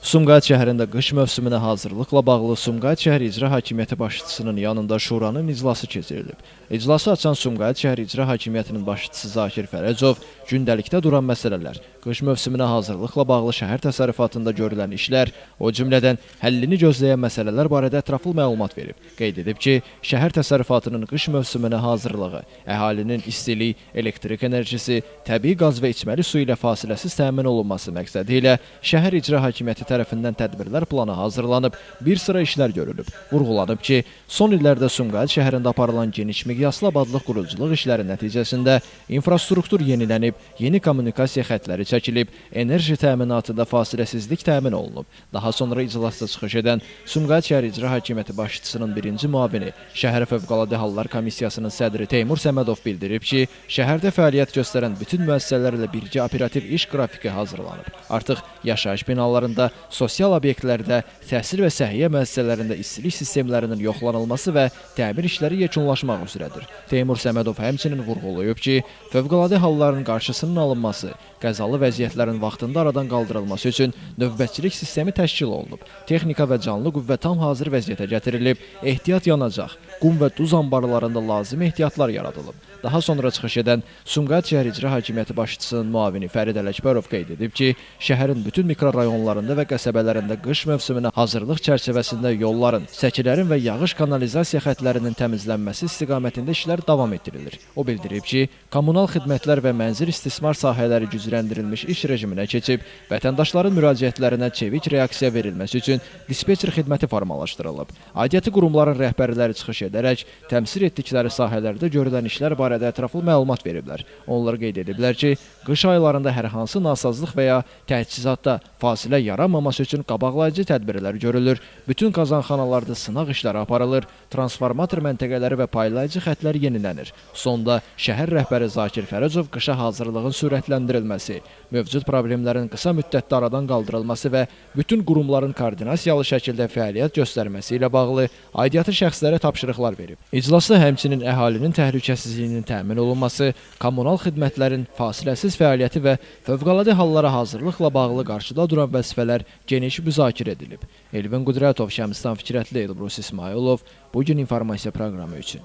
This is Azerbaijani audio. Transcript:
Sumqayıt şəhərində qış mövsümünə hazırlıqla bağlı Sumqayıt şəhər İcra Hakimiyyəti başçısının yanında şuranın iclası keçirilib. İclası açan Sumqayıt şəhər İcra Hakimiyyətinin başçısı Zakir Fərəcov gündəlikdə duran məsələlər, qış mövsümünə hazırlıqla bağlı şəhər təsərrüfatında görülən işlər, o cümlədən həllini gözləyən məsələlər barədə ətraflı məlumat verib. Qeyd edib ki, şəhər təsərrüfatının qış mövsümünə hazırlığı, əhalinin istilik, elektrik enerjisi, təbii qaz və içməli su ilə fasiləsiz təmin olunması məqsədi ilə şəhər İcra Hakimiyyəti tərəfindən tədbirlər planı hazırlanıb, bir sıra işlər görülüb. Vurğulanıb ki, son illərdə Sumqayıt şəhərində aparılan geniş miqyaslı abadlıq quruculuq işləri nəticəsində infrastruktur yenilənib, yeni kommunikasiya xətləri çəkilib, enerji təminatında fasiləsizlik təmin olunub. Daha sonra iclasda çıxış edən Sumqayıt şəhər İcra Hakimiyyəti başçısının birinci müavini, Şəhər Fövqəladə Hallar Komissiyasının sədri Teymur Səmədov bildirib ki, şəhərdə fəaliyyət göstərən bütün müəssisələrlə birgə operativ iş qrafiki hazırlanıb. Artıq yaşayış binalarında, sosial obyektlərdə, təhsil və səhiyyə müəssisələrində istilik sistemlərinin yoxlanılması və təmir işləri yekunlaşmaq üzrədir. Teymur Səmədov həmçinin vurğulayıb ki, fövqəladə halların qarşısının alınması, qəzalı vəziyyətlərin vaxtında aradan qaldırılması üçün növbətçilik sistemi təşkil olunub. Texnika və canlı qüvvə tam hazır vəziyyətə gətirilib, ehtiyat yanacaq, qum və duz anbarlarında lazımi ehtiyatlar yaradılıb. Daha sonra çıxış edən Sumqayıt şəhər İcra Hakimiyyəti başçısının müavini Fərid Ələkbərov qeyd edib ki, şəhərin bütün mikrorayonlarında və qəsəbələrində qış mövsümünə hazırlıq çərçivəsində yolların, səkilərin və yağış kanalizasiya xətlərinin təmizlənməsi istiqamətində işlər davam etdirilir. O bildirib ki, kommunal xidmətlər və mənzil istismar sahələri gücləndirilmiş iş rejiminə keçib, vətəndaşların müraciətlərinə çevik reaksiya verilməsi üçün dispetçer xidməti formalaşdırılıb. Aidiyyəti qurumların rəhbərləri çıxış edərək, təmsil etdikləri sahələrdə görülən işlər barədə ətraflı məlumat veriblər. Onlar qeyd ediblər ki, qış aylarında hər hansı nasazlıq və ya təchizatda fasilə yaranmaması üçün qabaqlayıcı tədbirlər görülür, bütün qazanxanalarda sınaq işləri aparılır, transformator məntəqələri və paylayıcı xətlər yenilənir. Sonda şəhər rəhbəri Zakir Fərəcov qışa hazırlığın sürətləndirilməsi, mövcud problemlərin qısa müddətdə aradan qaldırılması və bütün qurumların koordinasiyalı şəkildə fəaliyyət göstərməsi ilə bağlı aidiyyatı şəxslərə tapşırıqlar verib. İclasda həmçinin əhalinin təhlükəsizliyinin təmin olunması, kommunal xidmətlərin fasiləsiz fəaliyyəti və fövqəladə hallara hazırlıqla bağlı qarşıda duran vəzifələr geniş müzakirə edilib. Elvin Qudrətov, Şəmstan Fikrətli, Elbrus İsmailov, bugün informasiya proqramı üçün.